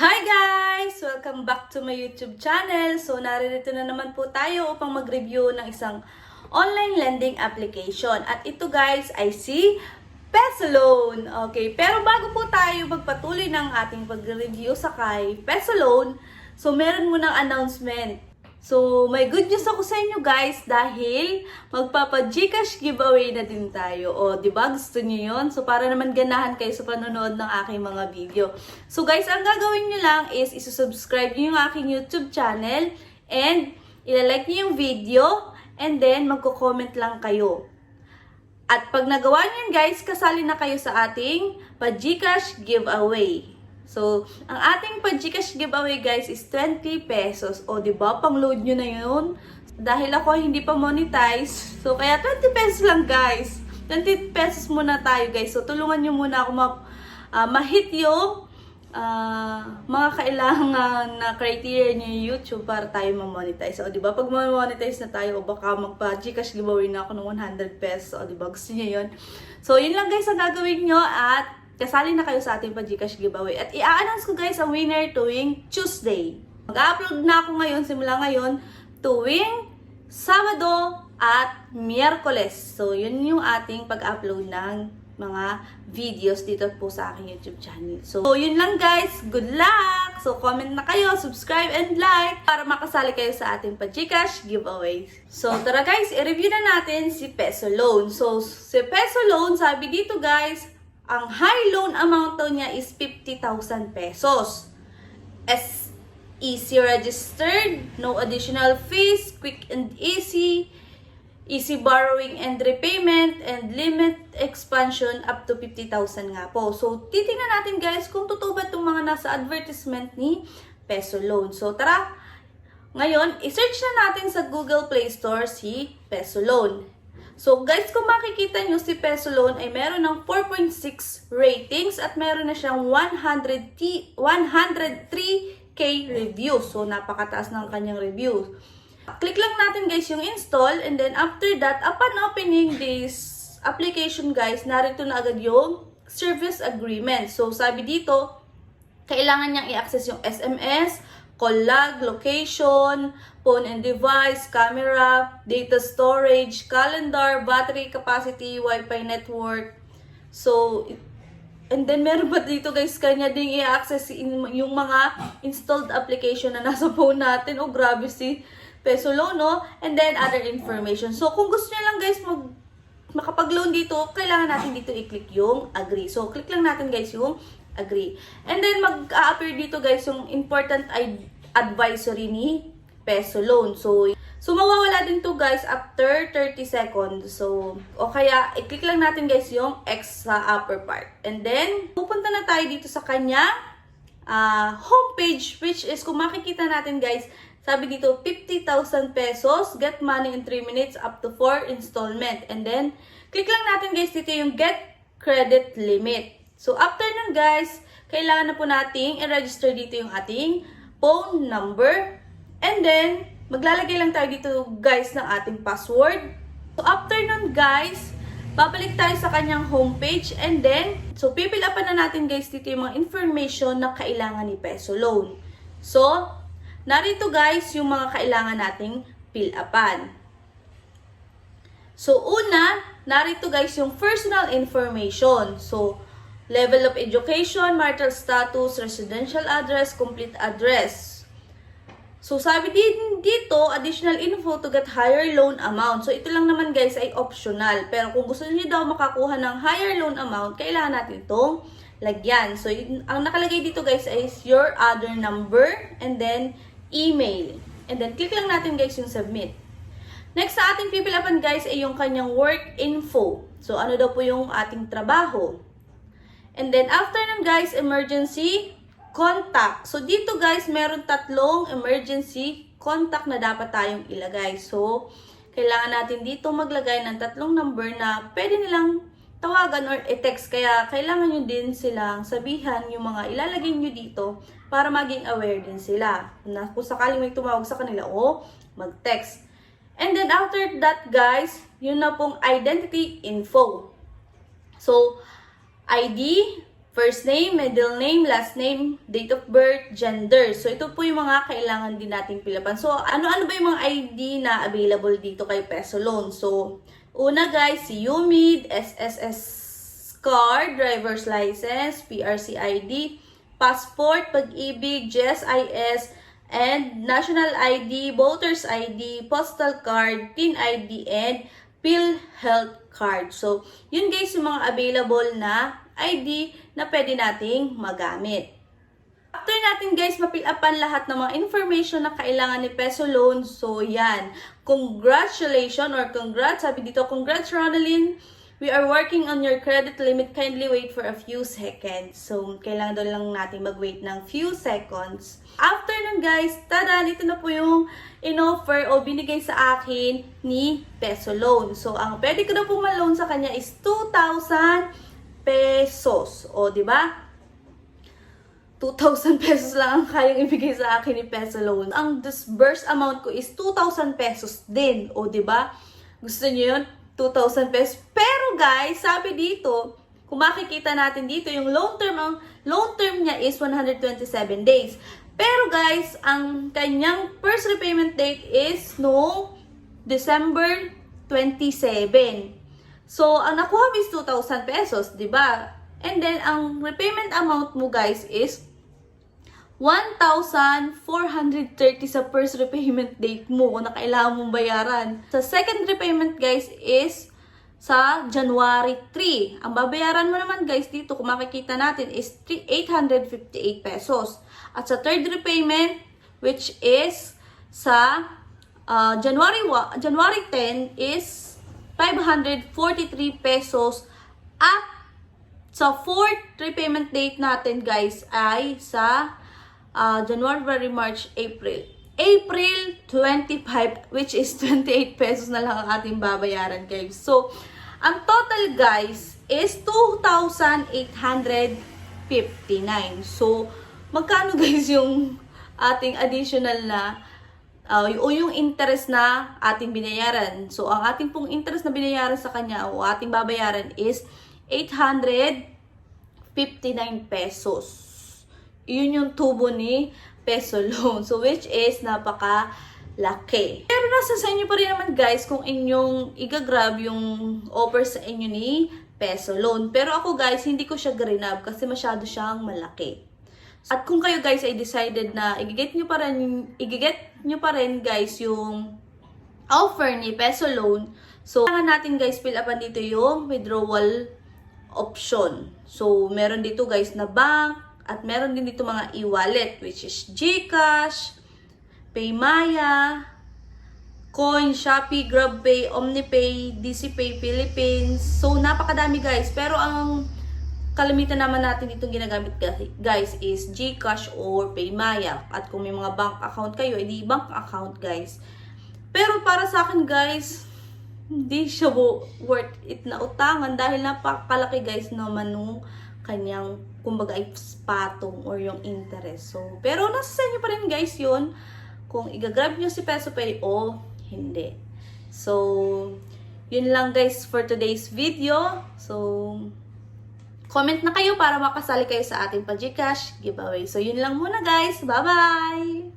Hi guys! Welcome back to my YouTube channel. So, naririto na naman po tayo upang mag-review ng isang online lending application. At ito guys ay si PesoLoan. Okay, pero bago po tayo magpatuloy ng ating pag-review sa kay PesoLoan, so meron munang announcement. So, may good news ako sa inyo guys dahil magpapa-GCash giveaway na din tayo. O, di ba? Gusto niyo yun? So, para naman ganahan kayo sa panonood ng aking mga video. So, guys, ang gagawin niyo lang is isusubscribe niyo yung aking YouTube channel and ilalike niyo yung video and then magko-comment lang kayo. At pag nagawa niyo yun guys, kasali na kayo sa ating pa-GCash giveaway. So, ang ating pa-GCash giveaway guys is 20 pesos. O, diba? Pang-load nyo na yun. Dahil ako hindi pa monetize. So, kaya 20 pesos lang guys. 20 pesos muna tayo guys. So, tulungan nyo muna ako ma-hit yung mga kailangan na criteria nyo yung YouTube para tayo ma-monetize. O, diba? Pag ma-monetize na tayo, o baka magpa-GCash giveaway na ako ng 100 pesos. O, diba? Gusto nyo yun? So, yun lang guys ang gagawin nyo at kasali na kayo sa ating pa-GCash giveaway. At i-announce ko guys ang winner tuwing Tuesday. Mag-upload na ako ngayon, simula ngayon, tuwing Sabado at Miyerkules. So, yun yung ating pag-upload ng mga videos dito po sa aking YouTube channel. So, yun lang guys. Good luck! So, comment na kayo, subscribe and like para makasali kayo sa ating pa-GCash giveaway. So, tara guys, i-review na natin si PesoLoan. So, si PesoLoan, sabi dito guys, ang high loan amount daw niya is 50,000 pesos. SEC registered, no additional fees, quick and easy borrowing and repayment, and limit expansion up to 50,000 nga po. So, titingnan natin guys kung totoo ba itong mga nasa advertisement ni PesoLoan. So, tara! Ngayon, isearch na natin sa Google Play Store si PesoLoan. So guys, kung makikita nyo si PesoLoan ay meron ng 4.6 ratings at meron na siyang 103k reviews. So napakataas ng kanyang reviews. Click lang natin guys yung install and then after that, upon opening this application guys, narito na agad yung service agreement. So sabi dito, kailangan niyang i-access yung SMS, call log, location, phone and device, camera, data storage, calendar, battery capacity, Wi-Fi network. So, and then meron pa dito guys, kanya ding i-access yung mga installed application na nasa phone natin. Oh, grabe si PesoLoan, no? And then other information. So, kung gusto niyo lang guys makapag-loan dito, kailangan natin dito i-click yung agree. So, click lang natin guys yung agree. And then mag-a-appear dito guys yung important advisory ni PesoLoan. So mawawala din to guys after 30 seconds. So, o kaya i-click lang natin guys yung X sa upper part. And then pupunta na tayo dito sa kanya homepage, which is kung makikita natin guys, sabi dito 50,000 pesos, get money in 3 minutes up to 4 installment. And then click lang natin guys dito yung get credit limit. So, after nun guys, kailangan na po nating i-register dito yung ating phone number. And then, maglalagay lang tayo dito guys ng ating password. So, after nun guys, babalik tayo sa kanyang homepage. And then, so pipill upan na natin guys dito yung mga information na kailangan ni PesoLoan. So, narito guys yung mga kailangan nating fill upan. So, una, narito guys yung personal information. So, level of education, marital status, residential address, complete address. So, sabi din dito, additional info to get higher loan amount. So, ito lang naman guys ay optional. Pero kung gusto niyo daw makakuha ng higher loan amount, kailangan natin itong lagyan. So, ang nakalagay dito guys is your other number and then email. And then, click lang natin guys yung submit. Next sa ating pipilapan guys ay yung kanyang work info. So, ano daw po yung ating trabaho. And then, after nun guys, emergency contact. So, dito guys, meron tatlong emergency contact na dapat tayong ilagay. So, kailangan natin dito maglagay ng tatlong number na pwede nilang tawagan or i-text. Kaya, kailangan nyo din silang sabihan yung mga ilalagay nyo dito para maging aware din sila. Na kung sakaling may tumawag sa kanila o mag-text. And then, after that guys, yun na pong identity info. So, ID, first name, middle name, last name, date of birth, gender. So, ito po yung mga kailangan din nating pilapan. So, ano-ano ba yung mga ID na available dito kay Peso Loan? So, una guys, si UMID, SSS card, driver's license, PRC ID, passport, pag-ibig, GSIS, and national ID, voter's ID, postal card, TIN ID, and PhilHealth card. So, yun guys yung mga available na ID na pwede nating magamit. After natin guys mapilapan lahat ng mga information na kailangan ni Peso Loan, so yan, congratulations or congrats, sabi dito, congrats Ronaldin, we are working on your credit limit, kindly wait for a few seconds. So, kailangan doon lang natin mag-wait ng few seconds. After nun guys, tada, ito na po yung in-offer o binigay sa akin ni Peso Loan. So, ang pwede ko na po ma-loan sa kanya is 2,000 pesos. O, di ba? 2,000 pesos lang ang kayang ibigay sa akin ni Peso Loan. Ang disbursed amount ko is 2,000 pesos din. O, di ba? Gusto niyo yun? 2,000 pesos. Pero guys, sabi dito, kung makikita natin dito, yung ang loan term niya is 127 days. Pero guys, ang kanyang first repayment date is no December 27. So, ang nakuha is 2,000 pesos, di ba? And then, ang repayment amount mo guys is 1,430 sa first repayment date mo na kailangan mong bayaran. Sa second repayment guys is sa January 3. Ang babayaran mo naman guys dito, kung makikita natin, is 858 pesos. At sa third repayment, which is sa January 10 is 543 pesos. At sa fourth repayment date natin guys ay sa January, March, April. April 25, which is 28 pesos na lang ang ating babayaran guys. So, ang total guys is 2,859. So, magkano guys yung ating additional na o yung interest na ating binayaran. So, ang ating pong interest na binayaran sa kanya o ating babayaran is 859 pesos. Yun yung tubo ni Peso Loan. So, which is napaka-laki. Pero nasa sa inyo pa rin naman guys kung inyong igagrab yung offer sa inyo ni Peso Loan. Pero ako guys, hindi ko siya grinab kasi masyado siyang malaki. At kung kayo guys ay decided na igiget nyo pa rin guys yung offer ni Peso Loan, so kailangan natin guys fill upan dito yung withdrawal option. So meron dito guys na bank at meron din dito mga e-wallet which is GCash, Paymaya, Coin, Shopee, GrabPay, OmniPay, DCPay Philippines. So napakadami guys, pero ang kalimitan naman natin itong ginagamit guys is GCash or Paymaya. At kung may mga bank account kayo, edi bank account guys. Pero para sa akin guys, hindi siya worth it na utangan dahil napakalaki guys naman nung kanyang kumbaga ay patong or yung interest. So, pero nasa sa inyo pa rin guys yun kung igagrab nyo si Peso Pay o hindi. So, yun lang guys for today's video. So, comment na kayo para makasali kayo sa ating pa-GCash giveaway. So, yun lang muna guys. Bye-bye!